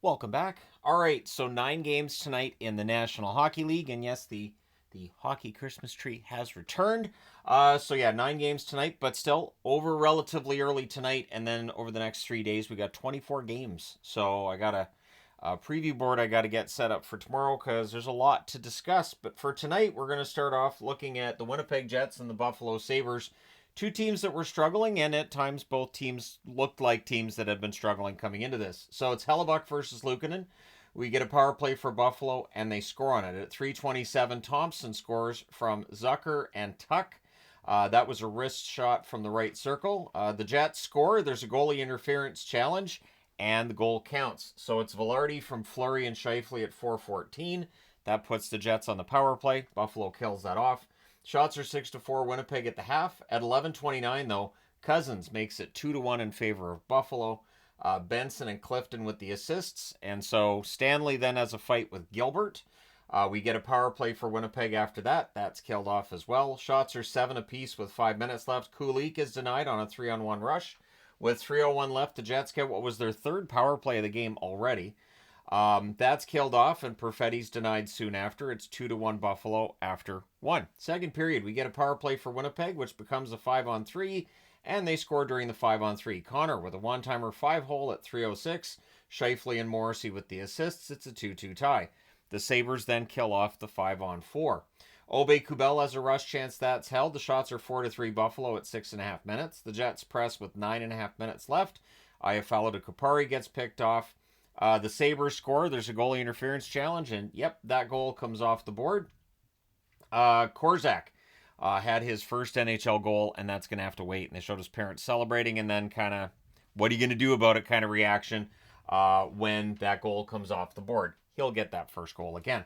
Welcome back. All right, so 9 games tonight in the National Hockey League, and yes, the hockey Christmas tree has returned. So yeah, 9 games tonight, but still over relatively early tonight, and then over the next 3 days we got 24 games. So I got a preview board I got to get set up for tomorrow because there's a lot to discuss. But for tonight, we're going to start off looking at the Winnipeg Jets and the Buffalo Sabres. Two teams that were struggling, and at times both teams looked like teams that had been struggling coming into this. So it's Hellebuck versus Luukkonen. We get a power play for Buffalo, and they score on it. At 3:27, Thompson scores from Zucker and Tuck. That was a wrist shot from the right circle. The Jets score. There's a goalie interference challenge, and the goal counts. So it's Velarde from Fleury and Scheifele at 4:14. That puts the Jets on the power play. Buffalo kills that off. Shots are 6-4 Winnipeg at the half. At 11:29, though, Cousins makes it 2-1 in favor of Buffalo. Benson and Clifton with the assists. And so Stanley then has a fight with Gilbert. We get a power play for Winnipeg after that. That's killed off as well. Shots are 7 apiece with 5 minutes left. Kulich is denied on a 3-on-1 rush. With 3:01 left, the Jets get what was their third power play of the game already. That's killed off, and Perfetti's denied soon after. It's 2-1 Buffalo after 1. Second period, we get a power play for Winnipeg, which becomes a 5-on-3, and they score during the 5-on-3. Connor with a one-timer 5-hole at 3:06. Scheifele and Morrissey with the assists. It's a 2-2 tie. The Sabres then kill off the 5-on-4. Aube-Kubel has a rush chance that's held. The shots are 4-3 Buffalo at 6.5 minutes. The Jets press with 9.5 minutes left. Iafallo to Kupari gets picked off. The Sabres score. There's a goalie interference challenge, and yep, that goal comes off the board. Korczak had his first NHL goal, and that's going to have to wait. And they showed his parents celebrating, and then kind of, what are you going to do about it kind of reaction when that goal comes off the board. He'll get that first goal again.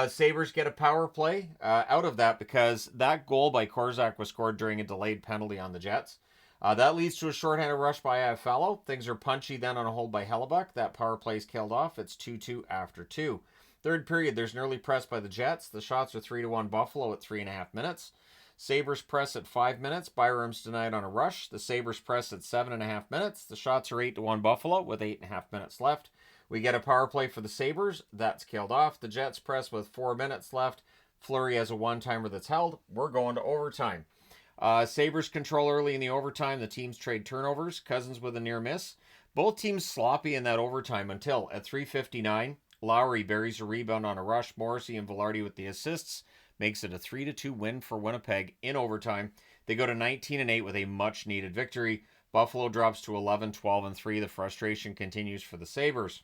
Sabres get a power play out of that because that goal by Korczak was scored during a delayed penalty on the Jets. That leads to a shorthanded rush by Iafallo. Things are punchy then on a hold by Hellebuck. That power play is killed off. It's 2-2 after 2. Third period, there's an early press by the Jets. The shots are 3-1 Buffalo at 3.5 minutes. Sabres press at 5 minutes. Byram's denied on a rush. The Sabres press at 7.5 minutes. The shots are 8-1 Buffalo with 8.5 minutes left. We get a power play for the Sabres. That's killed off. The Jets press with 4 minutes left. Fleury has a one-timer that's held. We're going to overtime. Sabres control early in the overtime. The teams trade turnovers. Cousins with a near miss. Both teams sloppy in that overtime until at 3:59, Lowry buries a rebound on a rush. Morrissey and Velarde with the assists. Makes it a 3-2 win for Winnipeg in overtime. They go to 19-8 with a much-needed victory. Buffalo drops to 11-12-3. The frustration continues for the Sabres.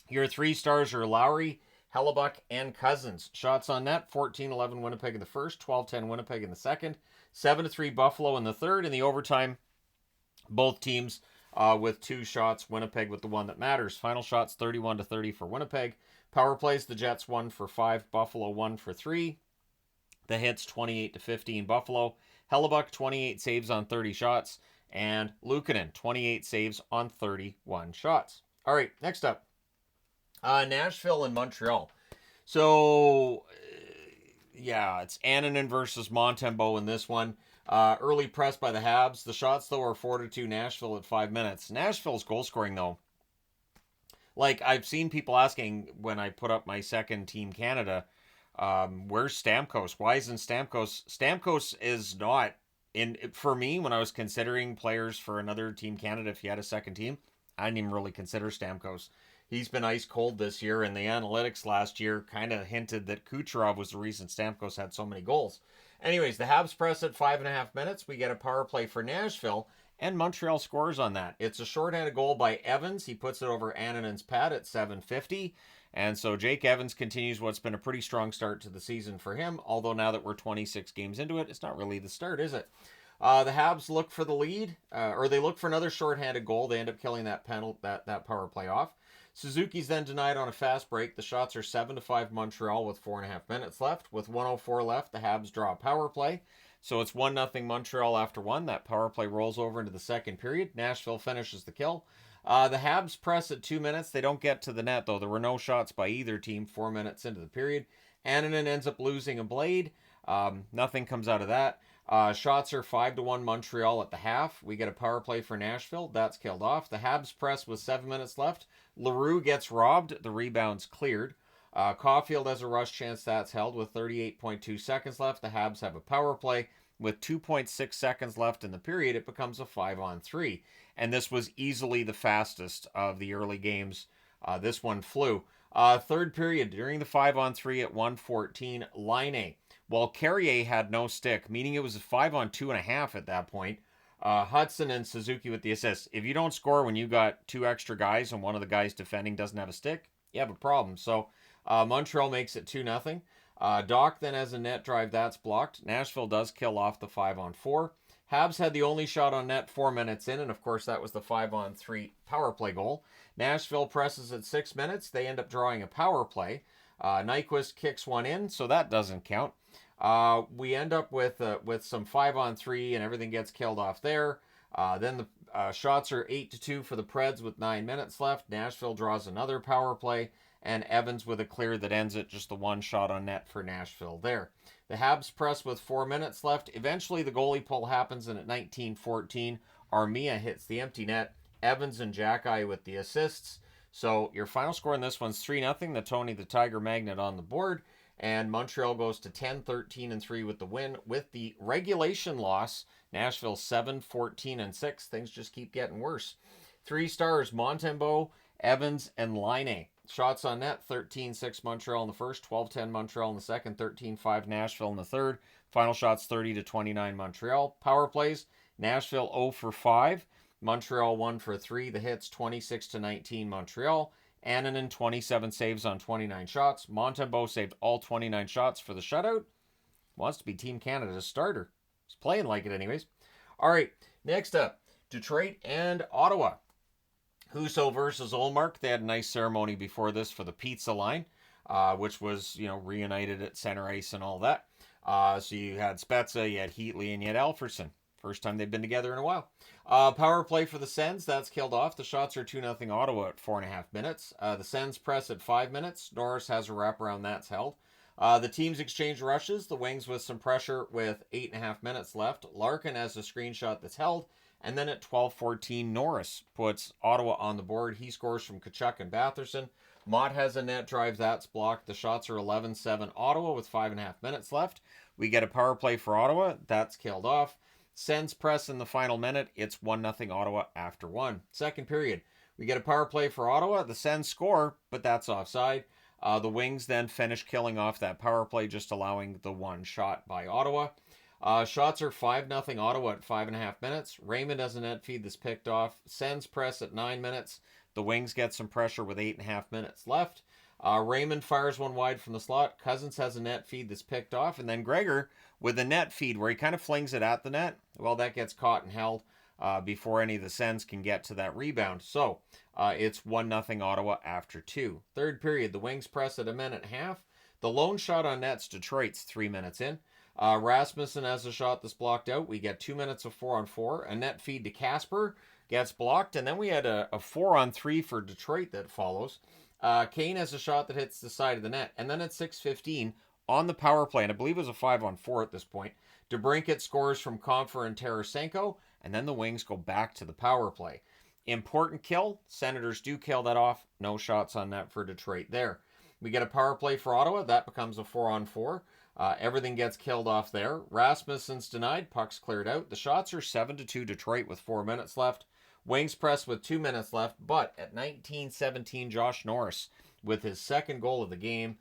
Your 3 stars are Lowry, Hellebuck, and Cousins. Shots on net, 14-11 Winnipeg in the first, 12-10 Winnipeg in the second, 7-3 Buffalo in the third. In the overtime, both teams with 2 shots, Winnipeg with the one that matters. Final shots, 31-30 for Winnipeg. Power plays, the Jets 1 for 5, Buffalo 1 for 3. The hits, 28-15 Buffalo. Hellebuck, 28 saves on 30 shots. And Luukkonen, 28 saves on 31 shots. All right, next up. Nashville and Montreal. So, yeah, it's Annunen versus Montembeault in this one. Early press by the Habs. The shots, though, are 4-2 Nashville at 5 minutes. Nashville's goal scoring, though. Like, I've seen people asking when I put up my second Team Canada, where's Stamkos? Why isn't Stamkos? Stamkos is not, for me, when I was considering players for another Team Canada, if you had a second team, I didn't even really consider Stamkos. He's been ice cold this year, and the analytics last year kind of hinted that Kucherov was the reason Stamkos had so many goals. Anyways, the Habs press at 5.5 minutes. We get a power play for Nashville, and Montreal scores on that. It's a shorthanded goal by Evans. He puts it over Annanen's pad at 7:50. And so Jake Evans continues what's been a pretty strong start to the season for him, although now that we're 26 games into it, it's not really the start, is it? The Habs look for the lead, or they look for another shorthanded goal. They end up killing that power play off. Suzuki's then denied on a fast break. The shots are 7-5 Montreal with 4.5 minutes left. With 1:04 left, the Habs draw a power play. So it's 1-0 Montreal after 1. That power play rolls over into the second period. Nashville finishes the kill. The Habs press at 2 minutes. They don't get to the net, though. There were no shots by either team 4 minutes into the period. Annunen ends up losing a blade. Nothing comes out of that. Shots are 5-1 Montreal at the half. We get a power play for Nashville. That's killed off. The Habs press with 7 minutes left. LaRue gets robbed. The rebound's cleared. Caulfield has a rush chance. That's held with 38.2 seconds left. The Habs have a power play with 2.6 seconds left in the period. It becomes a 5-on-3. And this was easily the fastest of the early games. This one flew. Third period, during the 5-on-3 at 1:14, Laine. While Carrier had no stick, meaning it was a 5-on-2.5 at that point, Hudson and Suzuki with the assists. If you don't score when you got 2 extra guys and one of the guys defending doesn't have a stick, you have a problem. So Montreal makes it 2-0. Doc then has a net drive that's blocked. Nashville does kill off the 5-on-4. Habs had the only shot on net 4 minutes in, and of course that was the 5-on-3 power play goal. Nashville presses at 6 minutes. They end up drawing a power play. Nyquist kicks one in, so that doesn't count. We end up with some 5-on-3, and everything gets killed off there. Then the shots are 8-2 for the Preds with 9 minutes left. Nashville draws another power play, and Evans with a clear that ends it, just the one shot on net for Nashville there. The Habs press with 4 minutes left. Eventually the goalie pull happens, and at 19:14, Armia hits the empty net. Evans and Xhekaj with the assists. So your final score in this one's 3-0. The Tony the Tiger Magnet on the board. And Montreal goes to 10-13-3 with the win. With the regulation loss, Nashville 7-14-6. Things just keep getting worse. 3 stars, Montembeault, Evans, and Laine. Shots on net, 13-6 Montreal in the first, 12-10 Montreal in the second, 13-5 Nashville in the third. Final shots 30-29 Montreal. Power plays, Nashville 0-for-5. Montreal 1-for-3. The hits 26-19 Montreal. Annunen 27 saves on 29 shots. Montembeault saved all 29 shots for the shutout. Wants to be Team Canada's starter. He's playing like it anyways. All right, next up, Detroit and Ottawa. Husso versus Ullmark. They had a nice ceremony before this for the pizza line, which was, reunited at center ice and all that. So you had Spezza, you had Heatley, and you had Alfredson. First time they've been together in a while. Power play for the Sens. That's killed off. The shots are 2-0 Ottawa at 4.5 minutes. The Sens press at 5 minutes. Norris has a wraparound. That's held. The teams exchange rushes. The Wings with some pressure with 8.5 minutes left. Larkin has a screenshot that's held. And then at 12:14, Norris puts Ottawa on the board. He scores from Tkachuk and Batherson. Mott has a net drive. That's blocked. The shots are 11-7 Ottawa with 5.5 minutes left. We get a power play for Ottawa. That's killed off. Sens press in the final minute. It's 1-0 Ottawa after 1. Second period. We get a power play for Ottawa. The Sens score, but that's offside. The Wings then finish killing off that power play, just allowing the one shot by Ottawa. Shots are 5-0 Ottawa at 5.5 minutes. Raymond has a net feed that's picked off. Sens press at 9 minutes. The Wings get some pressure with 8.5 minutes left. Raymond fires one wide from the slot. Cousins has a net feed that's picked off. And then Gregor with a net feed where he kind of flings it at the net. Well, that gets caught and held before any of the Sens can get to that rebound. So it's 1-0 Ottawa after 2. Third period, the Wings press at 1.5 minutes. The lone shot on net's Detroit's 3 minutes in. Rasmussen has a shot that's blocked out. We get 2 minutes of 4-on-4. A net feed to Casper gets blocked. And then we had a 4-on-3 for Detroit that follows. Kane has a shot that hits the side of the net. And then at 6:15 on the power play, and I believe it was a 5-on-4 at this point, DeBrincat scores from Compher and Tarasenko. And then the Wings go back to the power play. Important kill. Senators do kill that off. No shots on net for Detroit there. We get a power play for Ottawa. That becomes a 4-on-4. Everything gets killed off there. Rasmussen's denied. Puck's cleared out. The shots are 7-2 Detroit with 4 minutes left. Wings press with 2 minutes left. But at 19:17, Josh Norris with his second goal of the game.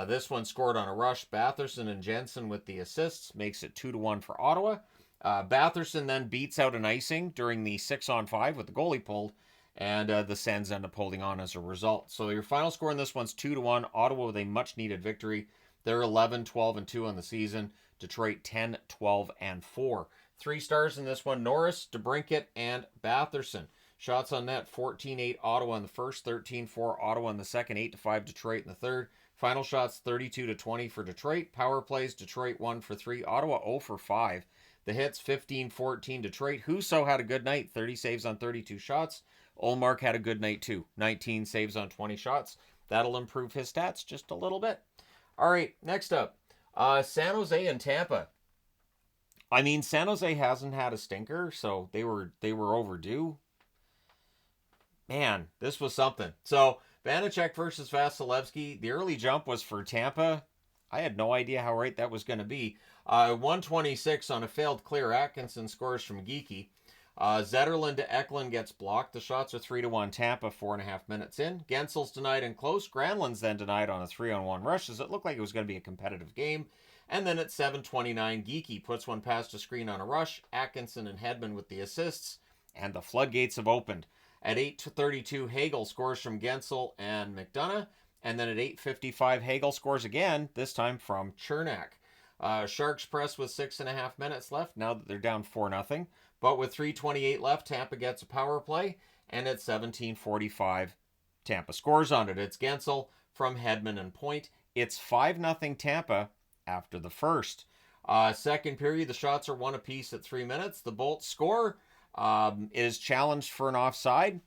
This one scored on a rush. Batherson and Jensen with the assists. Makes it 2-1 for Ottawa. Batherson then beats out an icing during the 6-on-5 with the goalie pulled. And the Sens end up holding on as a result. So your final score in this one's 2-1. Ottawa with a much-needed victory. They're 11-12-2 on the season. Detroit 10-12-4. 3 stars in this one, Norris, DeBrincat, and Batherson. Shots on net, 14-8 Ottawa in the first, 13-4 Ottawa in the second, 8-5 Detroit in the third. Final shots, 32-20 for Detroit. Power plays, Detroit 1-for-3, Ottawa 0-for-5. The hits, 15-14 Detroit. Husso had a good night, 30 saves on 32 shots. Ullmark had a good night too, 19 saves on 20 shots. That'll improve his stats just a little bit. All right, next up, San Jose and Tampa. I mean, San Jose hasn't had a stinker, so they were overdue. Man, this was something. So Vanacek versus Vasilevsky. The early jump was for Tampa. I had no idea how right that was going to be. 126 on a failed clear. Atkinson scores from Geeky. Zetterlund to Eklund gets blocked. The shots are 3-1 Tampa, 4.5 minutes in. Gensel's denied and close. Granlund's then denied on a 3-on-1 rush, as it looked like it was going to be a competitive game. And then at 7:29, Geeky puts one past a screen on a rush. Atkinson and Hedman with the assists, and the floodgates have opened. At 8:32, Hagel scores from Gensel and McDonough. And then at 8:55, Hagel scores again, this time from Chernak. Sharks press with 6.5 minutes left, now that they're down 4-0. But with 3:28 left, Tampa gets a power play. And at 17:45, Tampa scores on it. It's Gensel from Hedman and Point. It's 5-0 Tampa after the first. Second period, the shots are one apiece at 3 minutes. The Bolts score. Is challenged for an offside.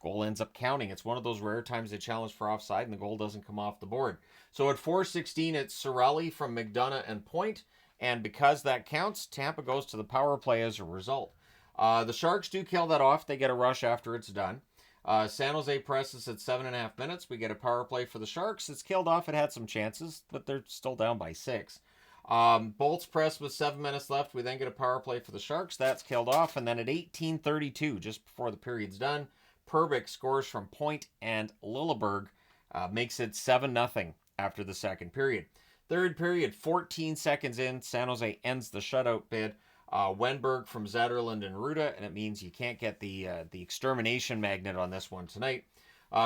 Goal ends up counting. It's one of those rare times they challenge for offside and the goal doesn't come off the board. So at 4:16, it's Cirelli from McDonough and Point. And because that counts, Tampa goes to the power play as a result. The Sharks do kill that off. They get a rush after it's done. San Jose presses at 7.5 minutes. We get a power play for the Sharks. It's killed off. It had some chances, but they're still down by 6. Bolts press with 7 minutes left. We then get a power play for the Sharks. That's killed off. And then at 18:32, just before the period's done, Perbik scores from Point, and Lilleberg makes it 7-0 after the second period. Third period, 14 seconds in, San Jose ends the shutout bid. Wenberg from Zetterlund and Ruda, and it means you can't get the extermination magnet on this one tonight.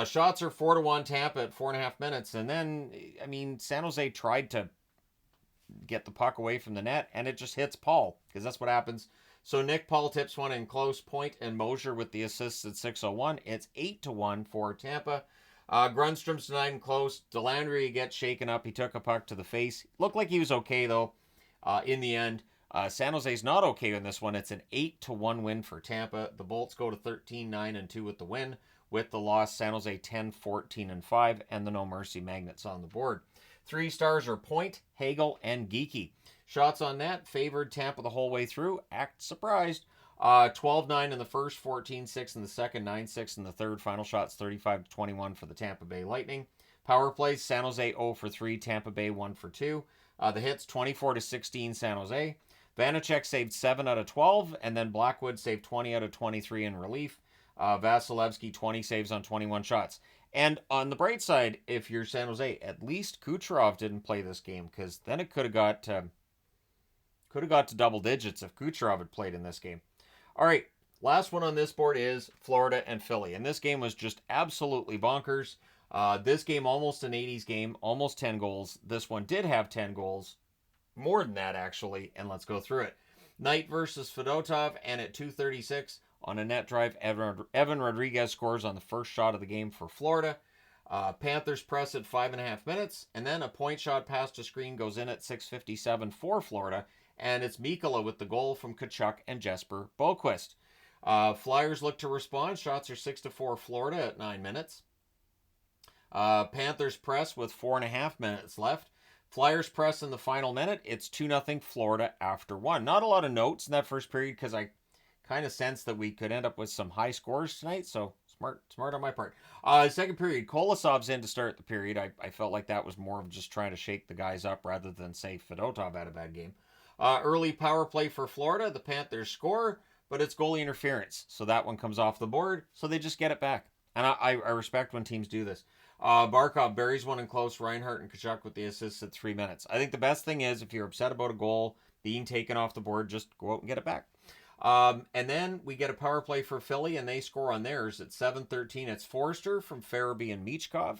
Shots are 4-1 Tampa at 4.5 minutes. And then, I mean, San Jose tried to get the puck away from the net, and it just hits Paul, because that's what happens. So Nick Paul tips one in close. Point and Mosier with the assists at 6:01. It's 8-1 for Tampa. Grunstrom's denied and close. Delandry gets shaken up. He took a puck to the face. Looked like he was okay, though, in the end. San Jose's not okay in this one. It's an 8-1 win for Tampa. The Bolts go to 13-9-2 with the win. With the loss, San Jose 10-14-5, and the no mercy magnets on the board. 3 stars are Point, Hagel, and Geeky. Shots on net favored Tampa the whole way through. Act surprised. 12-9 in the first, 14-6 in the second, 9-6 in the third. Final shots 35-21 for the Tampa Bay Lightning. Power plays, San Jose 0 for 3, Tampa Bay 1 for 2. The hits 24-16 San Jose. Vanacek saved 7 out of 12, and then Blackwood saved 20 out of 23 in relief. Vasilevsky 20 saves on 21 shots. And on the bright side, if you're San Jose, at least Kucherov didn't play this game, because then it could have got to double digits if Kucherov had played in this game. All right, last one on this board is Florida and Philly, and this game was just absolutely bonkers. This game almost an 80s game, almost 10 goals. This one did have 10 goals, more than that actually, and let's go through it. Knight versus Fedotov, and at 2:36. On a net drive, Evan Rodriguez scores on the first shot of the game for Florida. Panthers press at 5.5 minutes, and then a point shot past a screen goes in at 6:57 for Florida, and it's Mikkola with the goal from Tkachuk and Jesper Boquist. Flyers look to respond. Shots are 6-4 Florida at 9 minutes. Panthers press with 4.5 minutes left. Flyers press in the final minute. It's 2-0 Florida after 1. Not a lot of notes in that first period, because I kind of sense that we could end up with some high scores tonight, so smart on my part. Second period, Kolosov's in to start the period. I felt like that was more of just trying to shake the guys up rather than say Fedotov had a bad game. Early power play for Florida. The Panthers score, but it's goalie interference, so that one comes off the board, so they just get it back. And I respect when teams do this. Barkov buries one in close. Reinhart and Tkachuk with the assists at 3 minutes. I think the best thing is, if you're upset about a goal being taken off the board, just go out and get it back. And then we get a power play for Philly, and they score on theirs at 7:13. It's Forrester from Farabee and Michkov.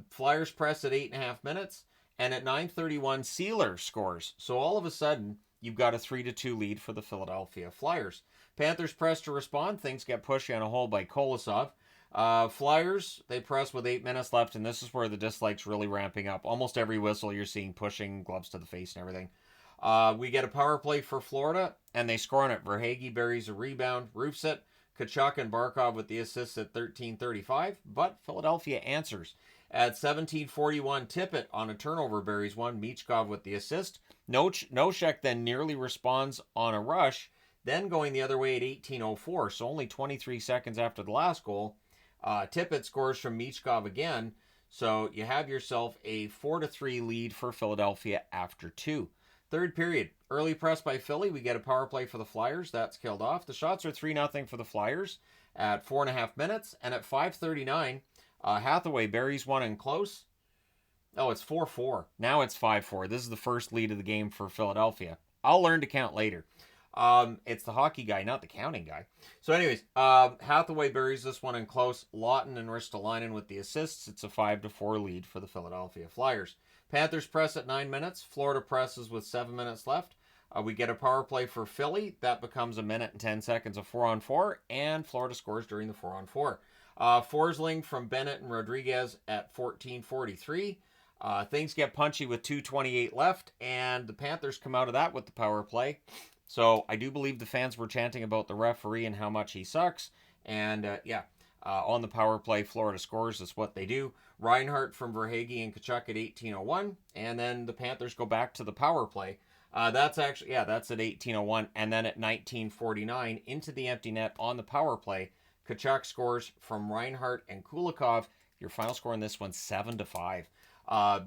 Flyers press at 8.5 minutes, and at 9:31, Sealer scores. So all of a sudden, you've got a 3-2 lead for the Philadelphia Flyers. Panthers press to respond. Things get pushed in a hole by Kolosov. Flyers, they press with 8 minutes left, and this is where the dislikes really ramping up. Almost every whistle you're seeing pushing, gloves to the face and everything. We get a power play for Florida, and they score on it. Verhaeghe buries a rebound, roofs it. Tkachuk and Barkov with the assists at 13:35, but Philadelphia answers. At 17:41, Tippett on a turnover buries one. Michkov with the assist. Noshek then nearly responds on a rush, then going the other way at 18:04, so only 23 seconds after the last goal. Tippett scores from Michkov again, so you have yourself a 4-3 lead for Philadelphia after 2. Third period, early press by Philly. We get a power play for the Flyers. That's killed off. The shots are 3-0 for the Flyers at 4.5 minutes. And at 5:39, Hathaway buries one in close. Oh, it's 4-4. Now it's 5-4. This is the first lead of the game for Philadelphia. I'll learn to count later. It's the hockey guy, not the counting guy. So anyways, Hathaway buries this one in close. Lawton and Ristolainen with the assists. It's a 5-4 lead for the Philadelphia Flyers. Panthers press at 9 minutes. Florida presses with 7 minutes left. We get a power play for Philly. That becomes a minute and 10 seconds of 4-on-4, and Florida scores during the 4-on-4. Forsling from Bennett and Rodriguez at 14:43. Things get punchy with 2:28 left, and the Panthers come out of that with the power play. So I do believe the fans were chanting about the referee and how much he sucks. And on the power play, Florida scores. That's what they do. Reinhart from Verhaeghe and Tkachuk at 18:01. And then the Panthers go back to the power play. That's at 18:01. And then at 19:49, into the empty net on the power play, Tkachuk scores from Reinhart and Kulikov. Your final score in this one, 7-5.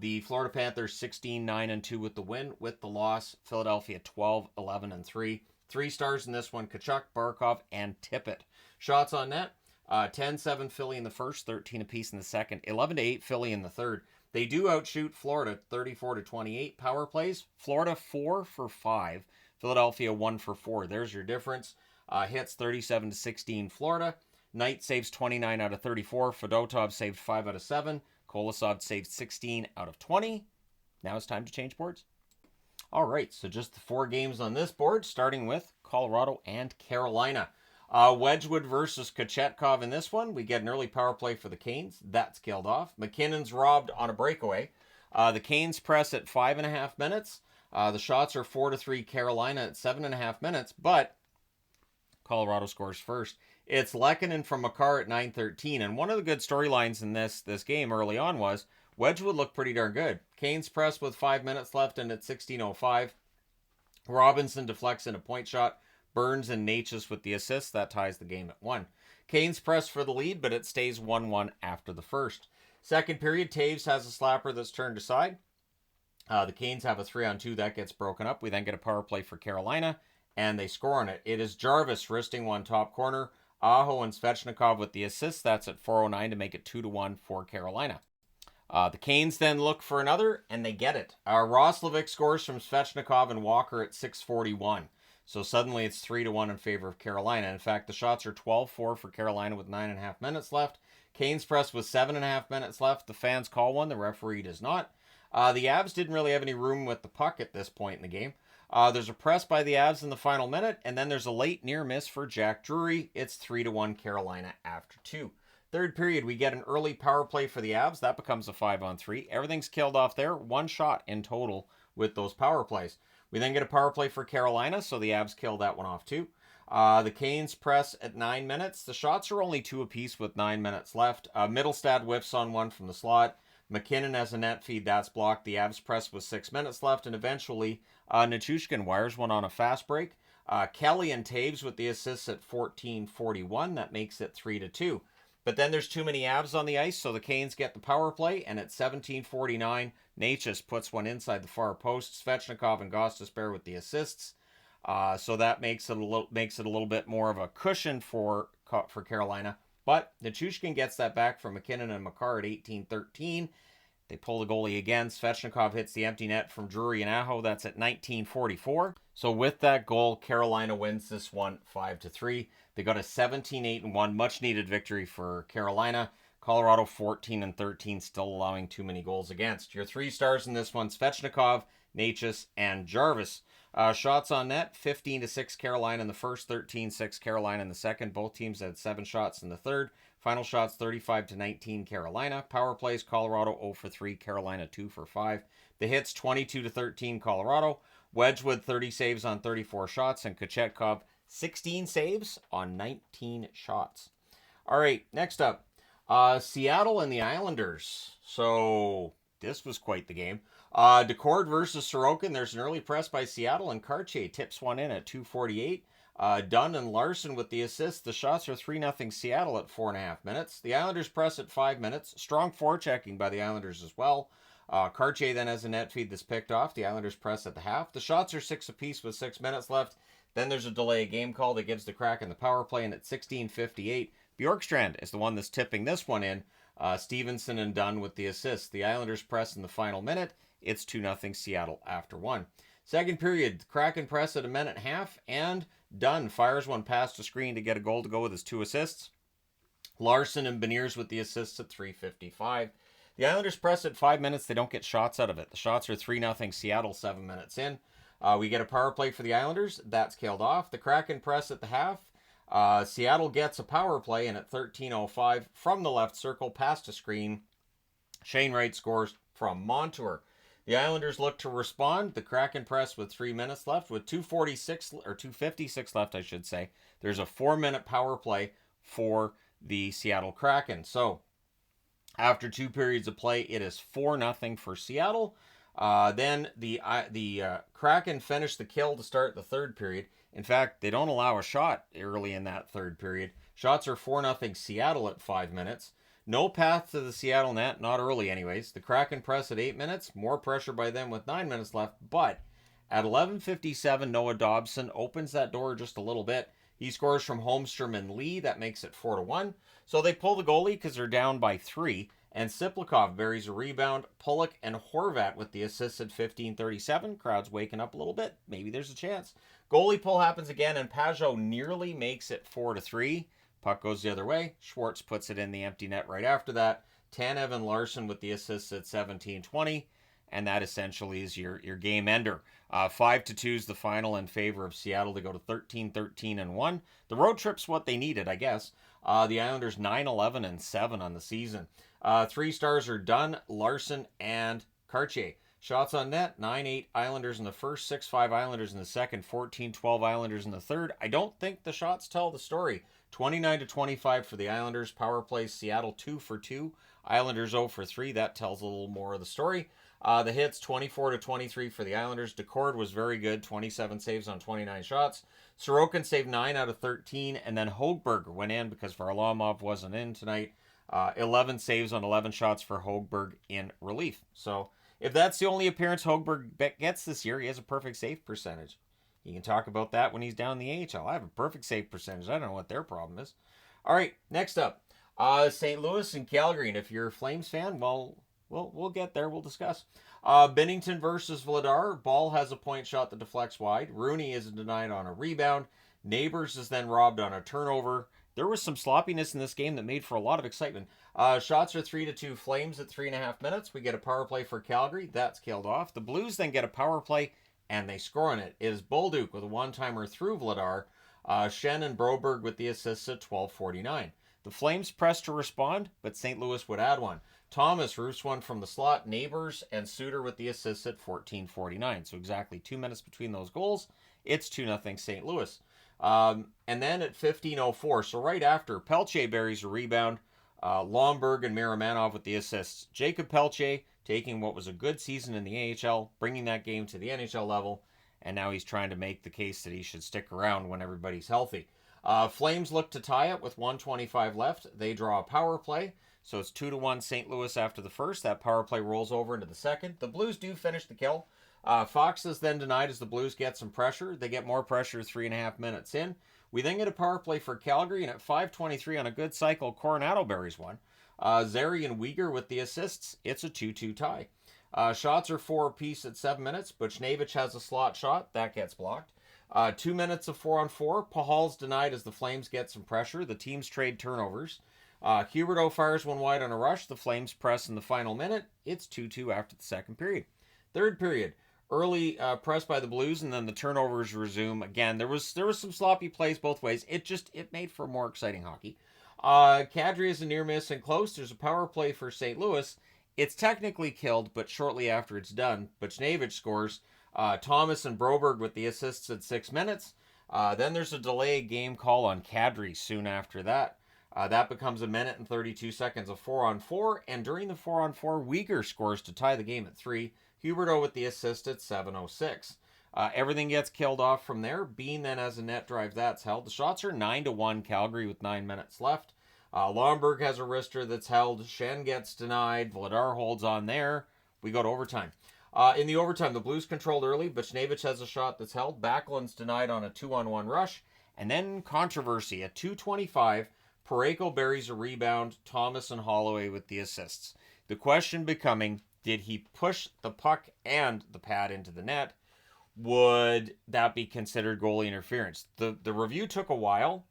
The Florida Panthers 16-9-2 with the win. With the loss, Philadelphia 12-11-3. 3 stars in this one: Tkachuk, Barkov, and Tippett. Shots on net: 10-7 Philly in the first, 13 apiece in the second, 11-8 Philly in the third. They do outshoot Florida 34-28. Power plays: Florida 4 for 5, Philadelphia 1 for 4. There's your difference. Hits 37-16 Florida. Knight saves 29 out of 34. Fedotov saved 5 out of 7. Kolosov saved 16 out of 20. Now it's time to change boards. All right, so just the 4 games on this board, starting with Colorado and Carolina. Wedgwood versus Kochetkov in this one. We get an early power play for the Canes. That's killed off. McKinnon's robbed on a breakaway. The Canes press at 5.5 minutes. The shots are 4-3 Carolina at 7.5 minutes, but Colorado scores first. It's Lehkonen from Makar at 9:13, and one of the good storylines in this game early on was Wedgwood looked pretty darn good. Canes press with 5 minutes left, and at 16:05, Robinson deflects in a point shot. Burns and Natchez with the assist. That ties the game at 1. Canes press for the lead, but it stays 1-1 after the first. Second period, Taves has a slapper that's turned aside. The Canes have a 3-on-2 that gets broken up. We then get a power play for Carolina, and they score on it. It is Jarvis wristing one top corner. Aho and Svechnikov with the assist. That's at 4:09 to make it 2-1 for Carolina. The Canes then look for another, and they get it. Roslovic scores from Svechnikov and Walker at 6:41. So suddenly it's 3-1 in favor of Carolina. In fact, the shots are 12-4 for Carolina with 9.5 minutes left. Canes press with 7.5 minutes left. The fans call one. The referee does not. The Avs didn't really have any room with the puck at this point in the game. There's a press by the Avs in the final minute, and then there's a late near miss for Jack Drury. It's 3-1 Carolina after 2. Third period, we get an early power play for the Avs. That becomes a 5-on-3. Everything's killed off there. 1 shot in total with those power plays. We then get a power play for Carolina, so the Avs kill that one off too. The Canes press at 9 minutes. The shots are only 2 apiece with 9 minutes left. Middlestad whiffs on one from the slot. McKinnon has a net feed. That's blocked. The Avs press with 6 minutes left, and eventually Nichushkin wires one on a fast break. Kelly and Taves with the assists at 14:41. That makes it 3-2. But then there's too many Avs on the ice, so the Canes get the power play, and at 17:49, Natchez puts one inside the far post. Svechnikov and Gostisbehere with the assists. So that makes it a little bit more of a cushion for Carolina. But Nichushkin gets that back from McKinnon and Makar at 18:13. They pull the goalie again. Svechnikov hits the empty net from Drury and Aho. That's at 19:44. So with that goal, Carolina wins this one 5-3. They got a 17-8-1 much-needed victory for Carolina. Colorado 14-13, still allowing too many goals against. Your 3 stars in this one: Svechnikov, Natchez, and Jarvis. Shots on net: 15-6 Carolina in the first, 13-6 Carolina in the second. Both teams had 7 shots in the third. Final shots: 35-19 Carolina. Power plays: Colorado 0 for 3, Carolina 2 for 5. The hits: 22-13 Colorado. Wedgwood 30 saves on 34 shots, and Kochetkov 16 saves on 19 shots. All right, next up, Seattle and the Islanders. So this was quite the game. DeCord versus Sorokin. There's an early press by Seattle, and Cartier tips one in at 2:48. Dunn and Larson with the assists. The shots are 3-0 Seattle at 4.5 minutes. The Islanders press at 5 minutes. Strong forechecking by the Islanders as well. Cartier then has a net feed that's picked off. The Islanders press at the half. The shots are 6 apiece with 6 minutes left. Then there's a delay game call that gives the Kraken the power play, and at 16:58, Bjorkstrand is the one that's tipping this one in. Stevenson and Dunn with the assists. The Islanders press in the final minute. It's 2-0 Seattle after 1. Second period, Kraken press at a minute and a half, and Dunn fires one past the screen to get a goal to go with his 2 assists. Larson and Beniers with the assists at 3:55. The Islanders press at 5 minutes. They don't get shots out of it. The shots are 3-0 Seattle 7 minutes in. We get a power play for the Islanders. That's killed off. The Kraken press at the half. Seattle gets a power play, and at 13:05 from the left circle past a screen, Shane Wright scores from Montour. The Islanders look to respond. The Kraken press with 3 minutes left. With 2:56 left, I should say. There's a 4-minute power play for the Seattle Kraken. So after 2 periods of play, it is 4-0 for Seattle. Then the Kraken finish the kill to start the third period. In fact, they don't allow a shot early in that third period. Shots are 4-0 Seattle at 5 minutes. No path to the Seattle net, not early anyways. The Kraken press at 8 minutes. More pressure by them with 9 minutes left. But at 11:57, Noah Dobson opens that door just a little bit. He scores from Holmstrom and Lee. That makes it 4-1. So they pull the goalie because they're down by 3. And Siplikov buries a rebound. Pulock and Horvat with the assists at 15:37. Crowd's waking up a little bit. Maybe there's a chance. Goalie pull happens again, and Pajot nearly makes it 4-3. Puck goes the other way. Schwartz puts it in the empty net right after that. Tanev and Larson with the assists at 17:20. And that essentially is your game ender. 5-2 is the final in favor of Seattle to go to 13-13-1. The road trip's what they needed, I guess. The Islanders 9-11-7 on the season. 3 stars are Dunn, Larson, and Cartier. Shots on net, 9-8 Islanders in the first, 6-5 Islanders in the second, 14-12 Islanders in the third. I don't think the shots tell the story. 29-25 for the Islanders. Power plays, Seattle 2 for 2. Islanders 0 for 3. That tells a little more of the story. The hits, 24-23 for the Islanders. DeCord was very good, 27 saves on 29 shots. Sorokin saved 9 out of 13, and then Hogberg went in because Varlamov wasn't in tonight. 11 saves on 11 shots for Hogberg in relief. So if that's the only appearance Hogberg gets this year, he has a perfect save percentage. You can talk about that when he's down in the AHL. I have a perfect save percentage. I don't know what their problem is. All right, next up, St. Louis and Calgary. And if you're a Flames fan, well, we'll get there. We'll discuss. Binnington versus Vladar. Ball has a point shot that deflects wide. Rooney is denied on a rebound. Neighbors is then robbed on a turnover. There was some sloppiness in this game that made for a lot of excitement. Shots are 3-2 Flames at 3.5 minutes. We get a power play for Calgary. That's killed off. The Blues then get a power play, and they score on it. It is Bolduc with a one-timer through Vladar. Shannon Broberg with the assists at 12:49. The Flames press to respond, but St. Louis would add one. Thomas roofs one from the slot. Neighbors and Suter with the assists at 14:49. So exactly 2 minutes between those goals. It's 2-0 St. Louis. And then at 15:04, so right after, Pelche buries a rebound. Lomberg and Miramanov with the assists. Jacob Pelche taking what was a good season in the AHL, bringing that game to the NHL level, and now he's trying to make the case that he should stick around when everybody's healthy. Flames look to tie it with 1:25 left. They draw a power play, so it's 2-1 St. Louis after the first. That power play rolls over into the second. The Blues do finish the kill. Fox is then denied as the Blues get some pressure. They get more pressure 3.5 minutes in. We then get a power play for Calgary, and at 5:23 on a good cycle, Coronado buries one. Zary and Uyghur with the assists. It's a 2-2 tie. Shots are 4 apiece at 7 minutes. Buchnevich has a slot shot. That gets blocked. 2 minutes of 4-on-4. Pahal's denied as the Flames get some pressure. The teams trade turnovers. Huberdeau fires one wide on a rush. The Flames press in the final minute. It's 2-2 after the second period. Third period. Early press by the Blues, and then the turnovers resume. Again, there was some sloppy plays both ways. It made for more exciting hockey. Kadri is a near miss and close. There's a power play for St. Louis. It's technically killed, but shortly after it's done, Buchnevich scores. Thomas and Broberg with the assists at 6 minutes. Then there's a delay game call on Kadri soon after that. That becomes a minute and 32 seconds of 4-on-4, and during the 4-on-4, Uyghur scores to tie the game at 3. Huberdeau with the assist at 7:06. Everything gets killed off from there. Bean then has a net drive that's held. The shots are 9-1 Calgary with 9 minutes left. Lomberg has a wrister that's held. Shen gets denied. Vladar holds on there. We go to overtime. In the overtime, the Blues controlled early. Buchnevich has a shot that's held. Backlund's denied on a 2-on-1 rush. And then controversy at 2:25. Parayko buries a rebound. Thomas and Holloway with the assists. The question becoming, did he push the puck and the pad into the net? Would that be considered goalie interference? The review took a while.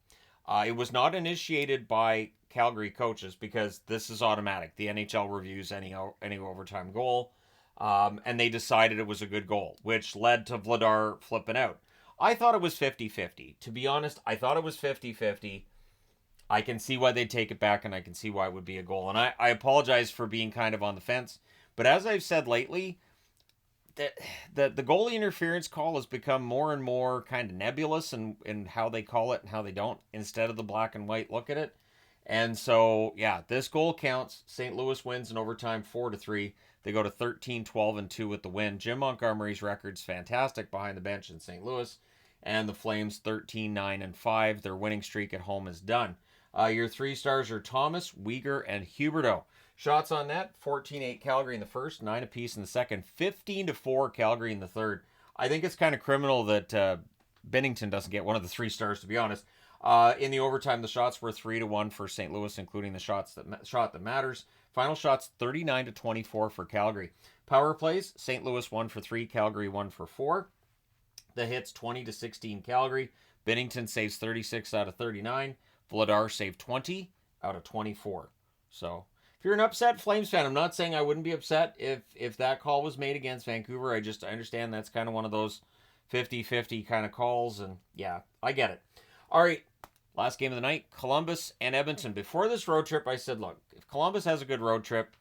It was not initiated by Calgary coaches because this is automatic. The NHL reviews any overtime goal, and they decided it was a good goal, which led to Vladar flipping out. I thought it was 50-50. To be honest, I thought it was 50-50. I can see why they'd take it back, and I can see why it would be a goal. And I apologize for being kind of on the fence. But as I've said lately, the goalie interference call has become more and more kind of nebulous in how they call it and how they don't, instead of the black and white look at it. And so, yeah, this goal counts. St. Louis wins in overtime 4-3. They go to 13-12-2 with the win. Jim Montgomery's record's fantastic behind the bench in St. Louis. And the Flames 13-9-5. Their winning streak at home is done. Your 3 stars are Thomas, Uyghur, and Huberdeau. Shots on net, 14-8 Calgary in the first, 9 apiece in the second, 15-4 Calgary in the third. I think it's kind of criminal that Binnington doesn't get one of the 3 stars, to be honest. In the overtime, the shots were 3-1 for St. Louis, including the shot that matters. Final shots, 39-24 for Calgary. Power plays, St. Louis 1 for 3, Calgary 1 for 4. The hits, 20-16 Calgary. Binnington saves 36 out of 39. Vladar saved 20 out of 24. So, if you're an upset Flames fan, I'm not saying I wouldn't be upset if that call was made against Vancouver. I understand that's kind of one of those 50-50 kind of calls, and yeah, I get it. All right, last game of the night, Columbus and Edmonton. Before this road trip, I said, look, if Columbus has a good road trip,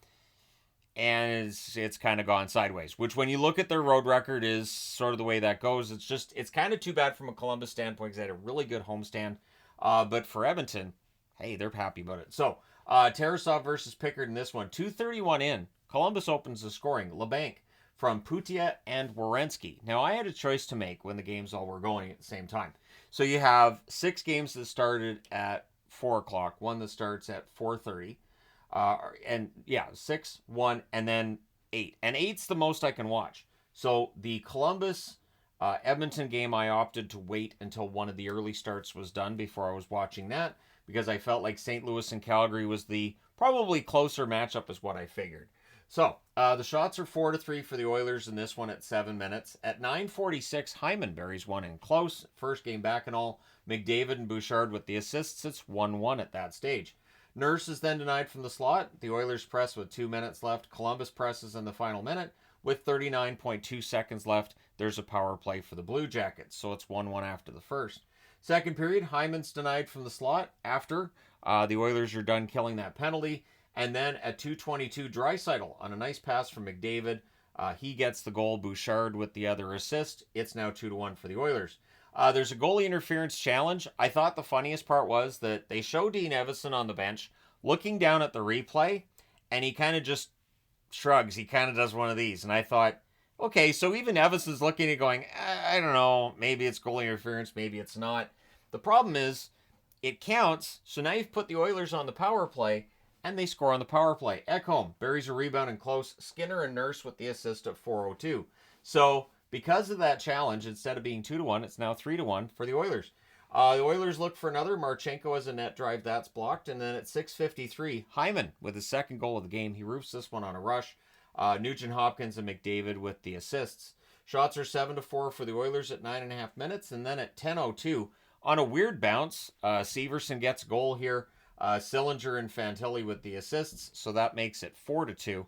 and it's kind of gone sideways, which when you look at their road record is sort of the way that goes. It's kind of too bad from a Columbus standpoint because they had a really good homestand. But for Edmonton, hey, they're happy about it. So, Tarasov versus Pickard in this one. 2:31 in. Columbus opens the scoring. LeBanc from Putia and Werenski. Now, I had a choice to make when the games all were going at the same time. So, you have 6 games that started at 4 o'clock, one that starts at 4:30. And yeah, 6, 1, and then 8. And 8's the most I can watch. So, the Columbus Edmonton game, I opted to wait until one of the early starts was done before I was watching that because I felt like St. Louis and Calgary was the probably closer matchup is what I figured. So, the shots are 4-3 for the Oilers in this one at 7 minutes. At 9:46, Hyman buries one in close. First game back and all. McDavid and Bouchard with the assists. It's 1-1 at that stage. Nurse is then denied from the slot. The Oilers press with 2 minutes left. Columbus presses in the final minute. With 39.2 seconds left, there's a power play for the Blue Jackets. So it's 1-1 after the first. Second period, Hyman's denied from the slot after the Oilers are done killing that penalty. And then at 2:22, Draisaitl on a nice pass from McDavid. He gets the goal. Bouchard with the other assist. It's now 2-1 for the Oilers. There's a goalie interference challenge. I thought the funniest part was that they show Dean Evason on the bench looking down at the replay, and he kind of just shrugs. He kind of does one of these. And I thought, okay, so even Evason's looking at it going, I don't know, maybe it's goalie interference, maybe it's not. The problem is, it counts, so now you've put the Oilers on the power play, and they score on the power play. Ekholm buries a rebound in close. Skinner and Nurse with the assist at 4:02. So, because of that challenge, instead of being 2-1, it's now 3-1 for the Oilers. The Oilers look for another. Marchenko has a net drive that's blocked. And then at 6:53, Hyman with his second goal of the game. He roofs this one on a rush. Nugent Hopkins and McDavid with the assists. Shots are 7-4 for the Oilers at 9.5 minutes. And then at 10:02, on a weird bounce, Severson gets a goal here. Sillinger and Fantilli with the assists. So that makes it 4-2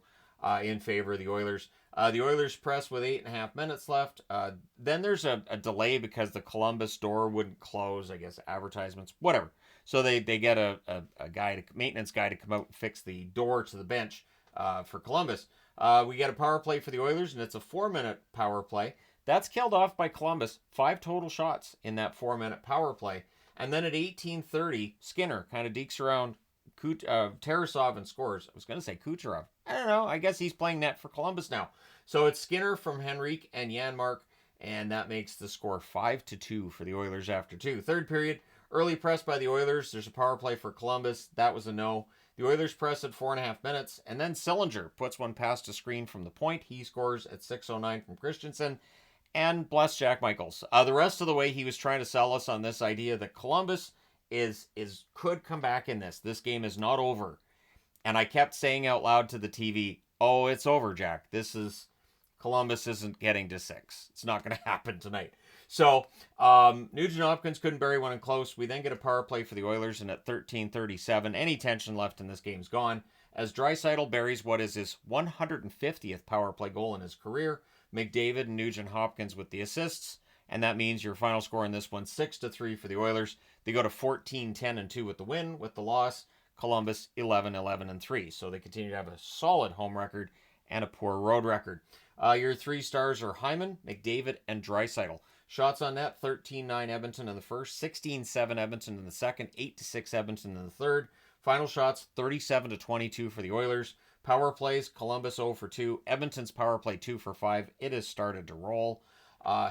in favor of the Oilers. The Oilers press with 8.5 minutes left. Then there's a delay because the Columbus door wouldn't close, I guess, advertisements, whatever. So they get a maintenance guy to come out and fix the door to the bench for Columbus. We get a power play for the Oilers, and it's a 4-minute power play. That's killed off by Columbus. 5 total shots in that 4-minute power play. And then at 18:30, Skinner kind of dekes around Tarasov and scores. I was going to say Kucherov. I don't know. I guess he's playing net for Columbus now. So it's Skinner from Henrique and Janmark, and that makes the score 5-2 for the Oilers after 2. Third period, early press by the Oilers. There's a power play for Columbus. That was a no. The Oilers press at 4.5 minutes, and then Sillinger puts one past a screen from the point. He scores at 6:09 from Christensen, and bless Jack Michaels. The rest of the way, he was trying to sell us on this idea that Columbus could come back in this. This game is not over. And I kept saying out loud to the TV, oh, it's over, Jack. Columbus isn't getting to 6. It's not going to happen tonight. So Nugent-Hopkins couldn't bury one in close. We then get a power play for the Oilers, and at 13:37, any tension left in this game is gone, as Draisaitl buries what is his 150th power play goal in his career. McDavid and Nugent-Hopkins with the assists, and that means your final score in this one, 6-3 for the Oilers. They go to 14-10-2 with the win. With the loss, Columbus 11-11-3. So they continue to have a solid home record and a poor road record. Your 3 stars are Hyman, McDavid, and Draisaitl. Shots on net, 13-9 Edmonton in the first, 16-7 Edmonton in the second, 8-6 Edmonton in the third. Final shots, 37-22 for the Oilers. Power plays, Columbus 0 for 2. Edmonton's power play 2 for 5. It has started to roll.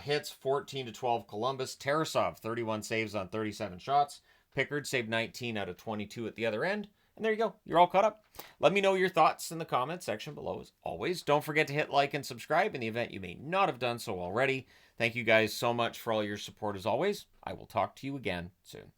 Hits, 14-12 Columbus. Tarasov, 31 saves on 37 shots. Pickard saved 19 out of 22 at the other end. And there you go. You're all caught up. Let me know your thoughts in the comments section below as always. Don't forget to hit like and subscribe in the event you may not have done so already. Thank you guys so much for all your support as always. I will talk to you again soon.